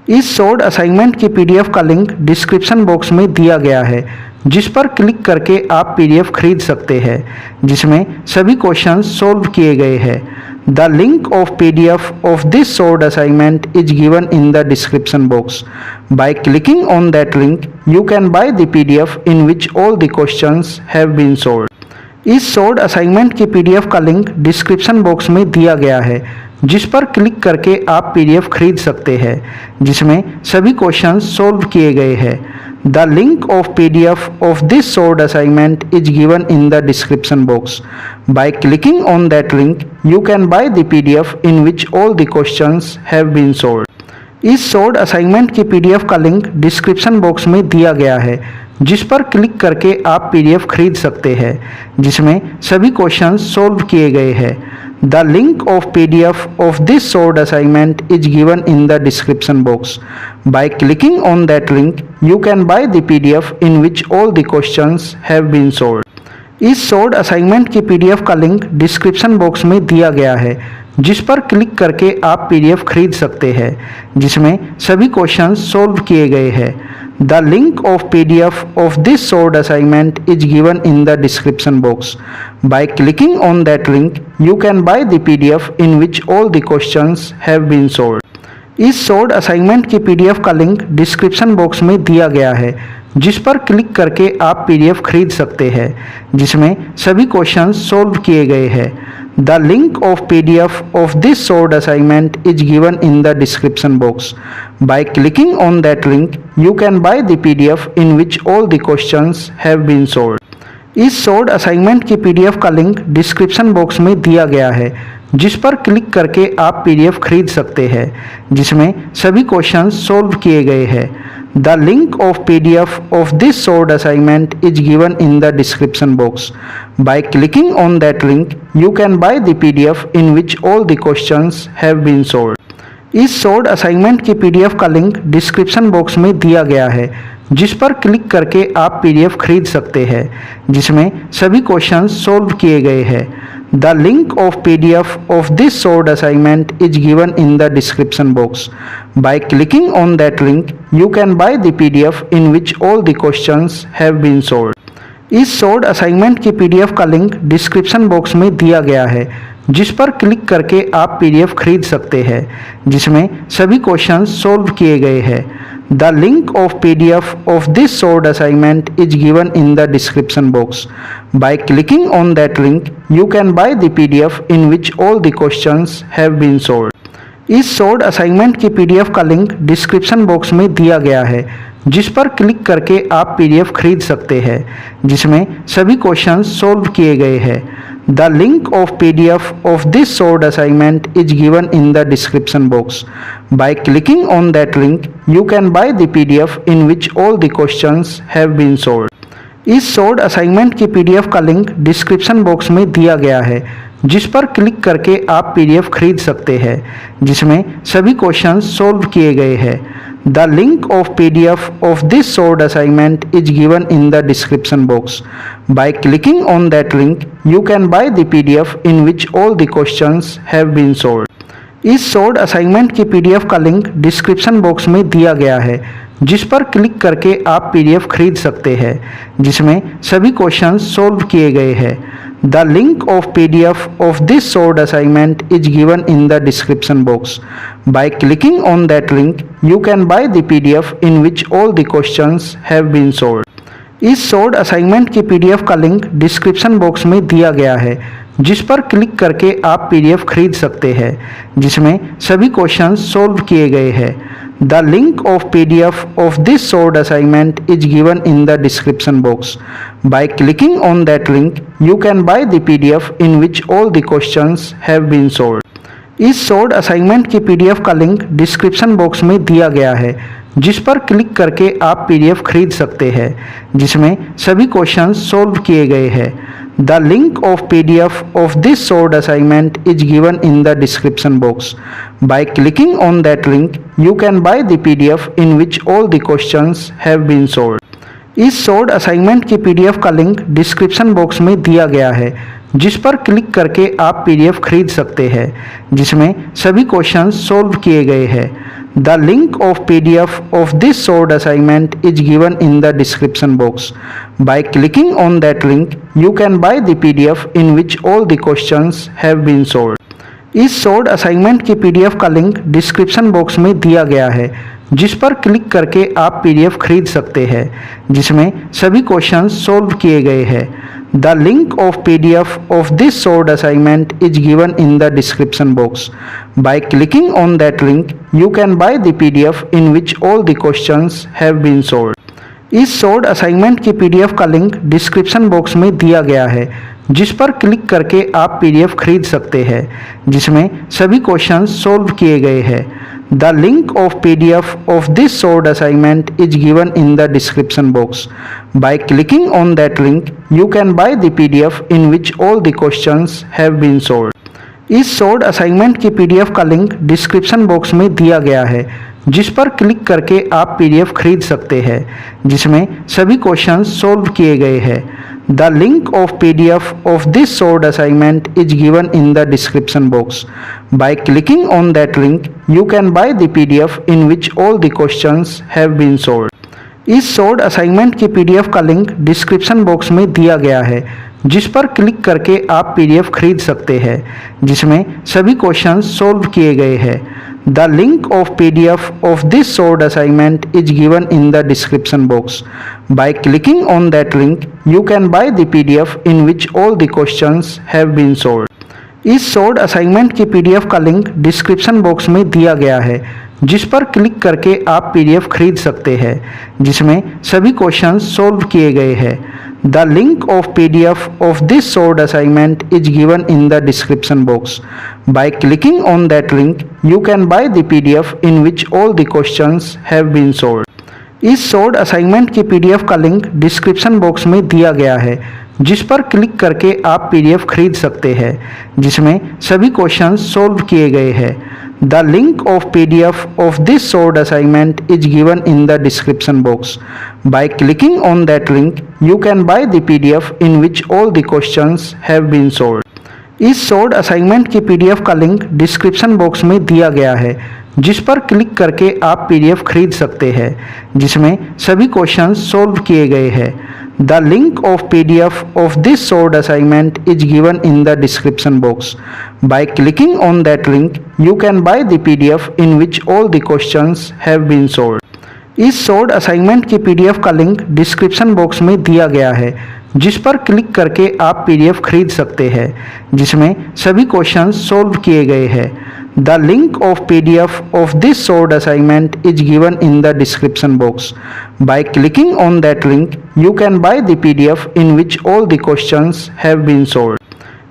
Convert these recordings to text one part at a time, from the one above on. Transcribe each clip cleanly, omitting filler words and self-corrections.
इस short assignment की PDF का लिंक डिस्क्रिप्शन बॉक्स में दिया गया है, जिस पर क्लिक करके आप पीडीएफ खरीद सकते हैं, जिसमें सभी क्वेश्चंस सॉल्व किए गए हैं। The link of PDF of this short assignment is given in the description box. By clicking on that link you can buy the PDF in which all the questions have been solved. इस short assignment की PDF का link description box में दिया गया है, जिस पर click करके आप पीडीएफ खरीद सकते हैं, जिसमें सभी क्वेश्चंस सॉल्व किए गए हैं। The link of PDF of this short assignment is given in the description box. By clicking on that link you can buy the PDF in which all the questions have been solved. इस short assignment की PDF का link description box में दिया गया है, जिस पर click करके आप पीडीएफ खरीद सकते हैं, जिसमें सभी क्वेश्चंस सॉल्व किए गए हैं। The link of PDF of this short assignment is given in the description box. By clicking on that link you can buy the PDF in which all the questions have been solved. इस short assignment की PDF का link description box में दिया गया है, जिस पर click करके आप पीडीएफ खरीद सकते हैं, जिसमें सभी क्वेश्चंस सॉल्व किए गए हैं। The link of PDF of this short assignment is given in the description box. By clicking on that link you can buy the PDF in which all the questions have been solved. इस short assignment की PDF का link description box में दिया गया है, जिस पर click करके आप पीडीएफ खरीद सकते हैं, जिसमें सभी क्वेश्चंस सॉल्व किए गए हैं। The link of PDF of this short assignment is given in the description box. By clicking on that link you can buy the PDF in which all the questions have been solved. इस short assignment की PDF का link description box में दिया गया है, जिस पर click करके आप पीडीएफ खरीद सकते हैं, जिसमें सभी क्वेश्चंस सॉल्व किए गए हैं। The link of PDF of this short assignment is given in the description box. By clicking on that link you can buy the PDF in which all the questions have been solved. इस short assignment की PDF का link description box में दिया गया है, जिस पर click करके आप पीडीएफ खरीद सकते हैं, जिसमें सभी क्वेश्चंस सॉल्व किए गए हैं। The link of PDF of this short assignment is given in the description box. By clicking on that link you can buy the PDF in which all the questions have been solved. इस short assignment की PDF का link description box में दिया गया है, जिस पर click करके आप पीडीएफ खरीद सकते हैं, जिसमें सभी क्वेश्चंस सॉल्व किए गए हैं। The link of PDF of this short assignment is given in the description box. By clicking on that link you can buy the PDF in which all the questions have been solved. इस short assignment की PDF का link description box में दिया गया है, जिस पर click करके आप पीडीएफ खरीद सकते हैं, जिसमें सभी क्वेश्चंस सॉल्व किए गए हैं। The link of PDF of this short assignment is given in the description box. By clicking on that link you can buy the PDF in which all the questions have been solved. इस short assignment की PDF का link description box में दिया गया है, जिस पर click करके आप पीडीएफ खरीद सकते हैं, जिसमें सभी क्वेश्चंस सॉल्व किए गए हैं। The link of PDF of this short assignment is given in the description box. By clicking on that link you can buy the PDF in which all the questions have been solved. इस short assignment की PDF का link description box में दिया गया है, जिस पर click करके आप पीडीएफ खरीद सकते हैं, जिसमें सभी क्वेश्चंस सॉल्व किए गए हैं। The link of PDF of this short assignment is given in the description box. By clicking on that link you can buy the PDF in which all the questions have been solved. इस short assignment की PDF का link description box में दिया गया है, जिस पर click करके आप पीडीएफ खरीद सकते हैं, जिसमें सभी क्वेश्चंस सॉल्व किए गए हैं। The link of PDF of this short assignment is given in the description box. By clicking on that link you can buy the PDF in which all the questions have been solved. इस short assignment की PDF का link description box में दिया गया है, जिस पर click करके आप पीडीएफ खरीद सकते हैं, जिसमें सभी क्वेश्चंस सॉल्व किए गए हैं। The link of PDF of this short assignment is given in the description box. By clicking on that link you can buy the PDF in which all the questions have been solved. इस short assignment की PDF का link description box में दिया गया है, जिस पर click करके आप पीडीएफ खरीद सकते हैं, जिसमें सभी क्वेश्चंस सॉल्व किए गए हैं। The link of PDF of this solved assignment is given in the description box. By clicking on that link, you can buy the PDF in which all the questions have been solved. इस solved assignment की PDF का link description box में दिया गया है, जिस पर click करके आप पीडीएफ खरीद सकते हैं, जिसमें सभी क्वेश्चंस सोल्व किए गए हैं। The link of PDF of this solved assignment is given in the description box. By clicking on that link, you can buy the PDF in which all the questions have been solved. इस solved assignment की PDF का link description box में दिया गया है, जिस पर click करके आप पीडीएफ खरीद सकते हैं, जिसमें सभी क्वेश्चंस सोल्व किए गए हैं। The link of PDF of this solved assignment is given in the description box. By clicking on that link, you can buy the PDF in which all the questions have been solved. इस solved assignment की PDF का link description box में दिया गया है, जिस पर click करके आप पीडीएफ खरीद सकते हैं, जिसमें सभी क्वेश्चंस सोल्व किए गए हैं। The link of PDF of this solved assignment is given in the description box. By clicking on that link, you can buy the PDF in which all the questions have been solved. इस solved assignment की PDF का link description box में दिया गया है, जिस पर click करके आप पीडीएफ खरीद सकते हैं, जिसमें सभी क्वेश्चंस सोल्व किए गए हैं। The link of PDF of this solved assignment is given in the description box. By clicking on that link, you can buy the PDF in which all the questions have been solved. इस solved assignment की PDF का link description box में दिया गया है, जिस पर click करके आप पीडीएफ खरीद सकते हैं, जिसमें सभी क्वेश्चंस सोल्व किए गए हैं। The link of PDF of this solved assignment is given in the description box. By clicking on that link, you can buy the PDF in which all the questions have been solved. इस solved assignment की PDF का link description box में दिया गया है, जिस पर click करके आप पीडीएफ खरीद सकते हैं, जिसमें सभी क्वेश्चंस सोल्व किए गए हैं। The link of PDF of this solved assignment is given in the description box. By clicking on that link, you can buy the PDF in which all the questions have been solved. इस solved assignment की PDF का link description box में दिया गया है, जिस पर click करके आप पीडीएफ खरीद सकते हैं, जिसमें सभी क्वेश्चंस सोल्व किए गए हैं। The link of PDF of this solved assignment is given in the description box. By clicking on that link, you can buy the PDF in which all the questions have been solved. इस solved assignment की PDF का link description box में दिया गया है, जिस पर click करके आप पीडीएफ खरीद सकते हैं, जिसमें सभी क्वेश्चंस सोल्व किए गए हैं। The link of PDF of this solved assignment is given in the description box. By clicking on that link, you can buy the PDF in which all the questions have been solved.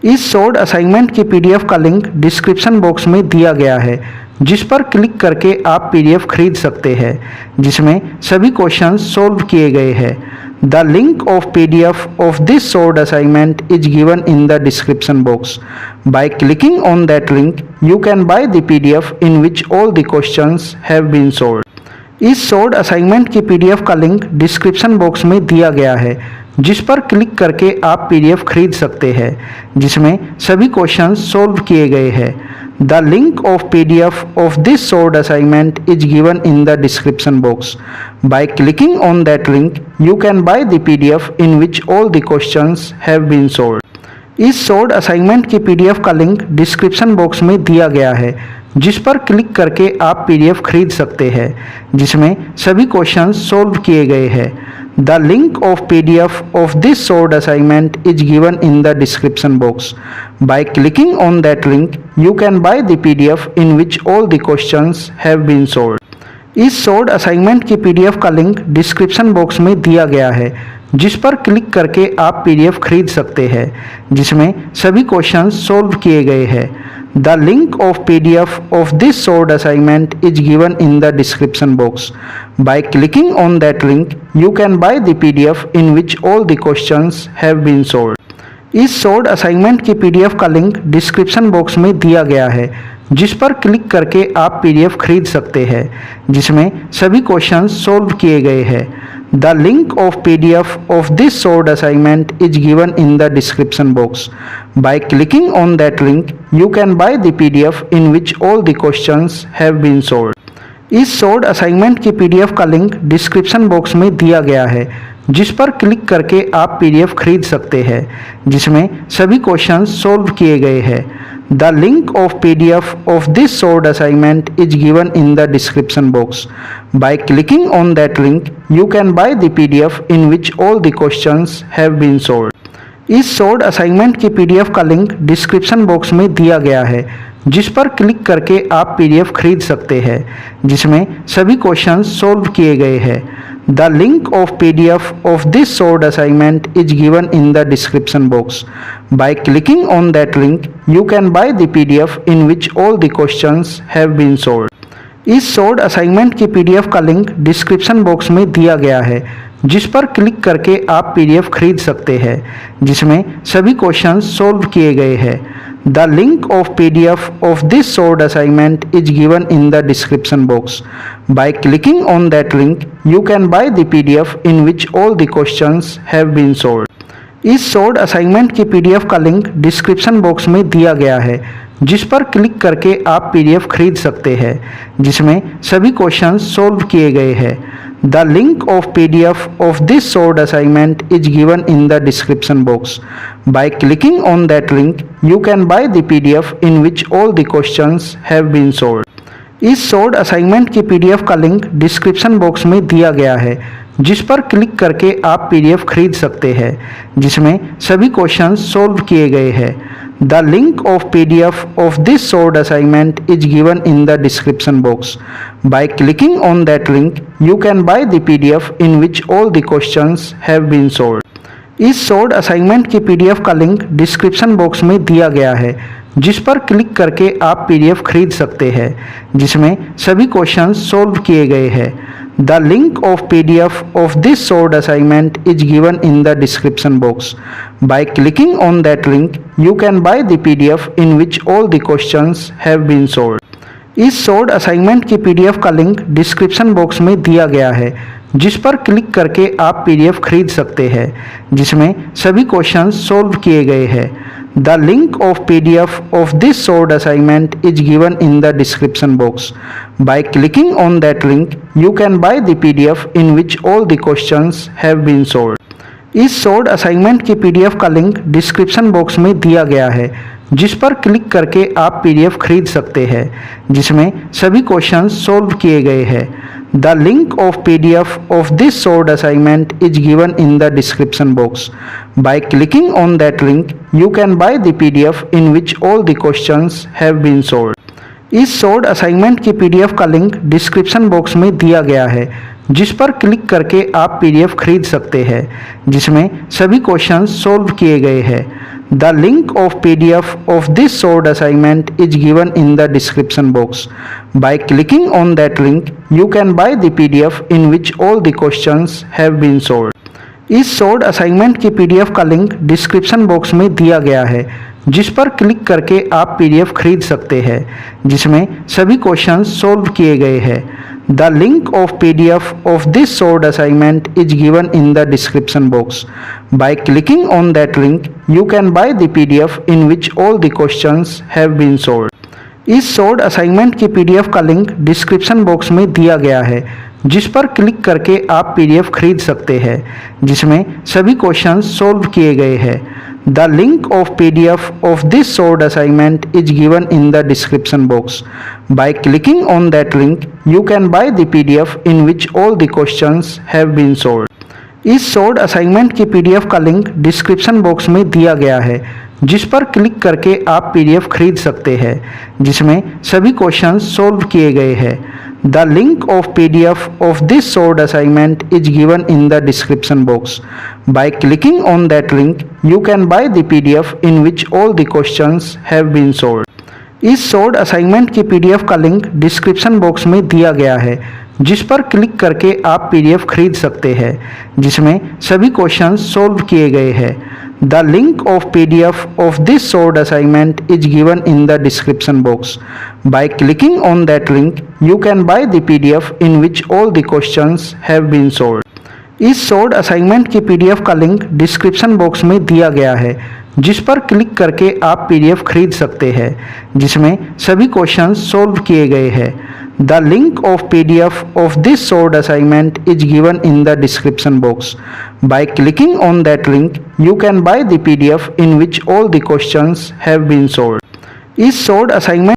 इस solved assignment की PDF का link description box में दिया गया है, जिस पर click करके आप पीडीएफ खरीद सकते हैं, जिसमें सभी क्वेश्चंस सोल्व किए गए हैं। The link of PDF of this solved assignment is given in the description box. By clicking on that link, you can buy the PDF in which all the questions have been solved. इस solved assignment की PDF का link description box में दिया गया है, जिस पर click करके आप पीडीएफ खरीद सकते हैं, जिसमें सभी क्वेश्चंस सोल्व किए गए हैं। The link of PDF of this solved assignment is given in the description box. By clicking on that link, you can buy the PDF in which all the questions have been solved. इस solved assignment की PDF का link description box में दिया गया है, जिस पर click करके आप पीडीएफ खरीद सकते हैं, जिसमें सभी क्वेश्चंस सोल्व किए गए हैं। The link of PDF of this solved assignment is given in the description box. By clicking on that link, you can buy the PDF in which all the questions have been solved. इस solved assignment की PDF का link description box में दिया गया है, जिस पर click करके आप पीडीएफ खरीद सकते हैं, जिसमें सभी क्वेश्चंस सोल्व किए गए हैं। The link of PDF of this solved assignment is given in the description box. By clicking on that link, you can buy the PDF in which all the questions have been solved. इस solved assignment की PDF का link description box में दिया गया है, जिस पर click करके आप पीडीएफ खरीद सकते हैं, जिसमें सभी क्वेश्चंस सोल्व किए गए हैं। The link of PDF of this solved assignment is given in the description box. By clicking on that link, you can buy the PDF in which all the questions have been solved. इस short assignment की PDF का link description box में दिया गया है, जिस पर click करके आप पीडीएफ खरीद सकते हैं, जिसमें सभी क्वेश्चंस सॉल्व किए गए हैं। The link of PDF of this short assignment is given in the description box. By clicking on that link you can buy the PDF in which all the questions have been solved. इस short assignment की PDF का link description box में दिया गया है, जिस पर click करके आप पीडीएफ खरीद सकते हैं, जिसमें सभी क्वेश्चंस सॉल्व किए गए हैं। The link of PDF of this short assignment is given in the description box. By clicking on that link you can buy the PDF in which all the questions have been solved. इस short assignment की PDF का link description box में दिया गया है, जिस पर click करके आप पीडीएफ खरीद सकते हैं, जिसमें सभी क्वेश्चंस सॉल्व किए गए हैं। The link of PDF of this short assignment is given in the description box. By clicking on that link you can buy the PDF in which all the questions have been solved. इस short assignment की PDF का link description box में दिया गया है, जिस पर click करके आप पीडीएफ खरीद सकते हैं, जिसमें सभी क्वेश्चंस सॉल्व किए गए हैं। The link of PDF of this short assignment is given in the description box. By clicking on that link, you can buy the PDF in which all the questions have been solved. इस short assignment की PDF का link description box में दिया गया है, जिस पर click करके आप पीडीएफ खरीद सकते हैं, जिसमें सभी क्वेश्चंस सॉल्व किए गए हैं। The link of PDF of this short assignment is given in the description box. By clicking on that link, you can buy the PDF in which all the questions have been solved. इस short assignment की PDF का link description box में दिया गया है, जिस पर click करके आप पीडीएफ खरीद सकते हैं, जिसमें सभी क्वेश्चंस सॉल्व किए गए हैं। The link of PDF of this short assignment is given in the description box. By clicking on that link, you can buy the PDF in which all the questions have been solved. इस short assignment की PDF का link description box में दिया गया है, जिस पर click करके आप पीडीएफ खरीद सकते हैं, जिसमें सभी क्वेश्चंस सॉल्व किए गए हैं। The link of PDF of this short assignment is given in the description box. By clicking on that link, you can buy the PDF in which all the questions have been solved. इस short assignment की PDF का link description box में दिया गया है, जिस पर click करके आप पीडीएफ खरीद सकते हैं, जिसमें सभी क्वेश्चंस सॉल्व किए गए हैं। The link of PDF of this short assignment is given in the description box. By clicking on that link, you can buy the PDF in which all the questions have been solved. इस short assignment की PDF का link description box में दिया गया है, जिस पर click करके आप पीडीएफ खरीद सकते हैं, जिसमें सभी क्वेश्चंस सॉल्व किए गए हैं। The link of PDF of this short assignment is given in the description box. By clicking on that link, you can buy the PDF in which all the questions have been solved. इस short assignment की PDF का link description box में दिया गया है, जिस पर click करके आप पीडीएफ खरीद सकते हैं, जिसमें सभी क्वेश्चंस सॉल्व किए गए हैं। The link of PDF of this short assignment is given in the description box. By clicking on that link, you can buy the PDF in which all the questions have been solved. इस short assignment की PDF का link description box में दिया गया है, जिस पर click करके आप पीडीएफ खरीद सकते हैं, जिसमें सभी क्वेश्चंस सॉल्व किए गए हैं। The link of PDF of this short assignment is given in the description box. By clicking on that link, you can buy the PDF in which all the questions have been solved. इस short assignment की PDF का link description box में दिया गया है, जिस पर click करके आप पीडीएफ खरीद सकते हैं, जिसमें सभी क्वेश्चंस सॉल्व किए गए हैं। The link of PDF of this short assignment is given in the description box. By clicking on that link, you can buy the PDF in which all the questions have been solved. इस short assignment की PDF का link description box में दिया गया है, जिस पर click करके आप पीडीएफ खरीद सकते हैं, जिसमें सभी क्वेश्चंस सॉल्व किए गए हैं। The link of PDF of this short assignment is given in the description box. By clicking on that link, you can buy the PDF in which all the questions have been solved. इस short assignment की PDF का link description box में दिया गया है, जिस पर click करके आप पीडीएफ खरीद सकते हैं, जिसमें सभी क्वेश्चंस सॉल्व किए गए हैं। The link of PDF of this solved assignment is given in the description box. By clicking on that link, you can buy the PDF in which all the questions have been solved. इस solved assignment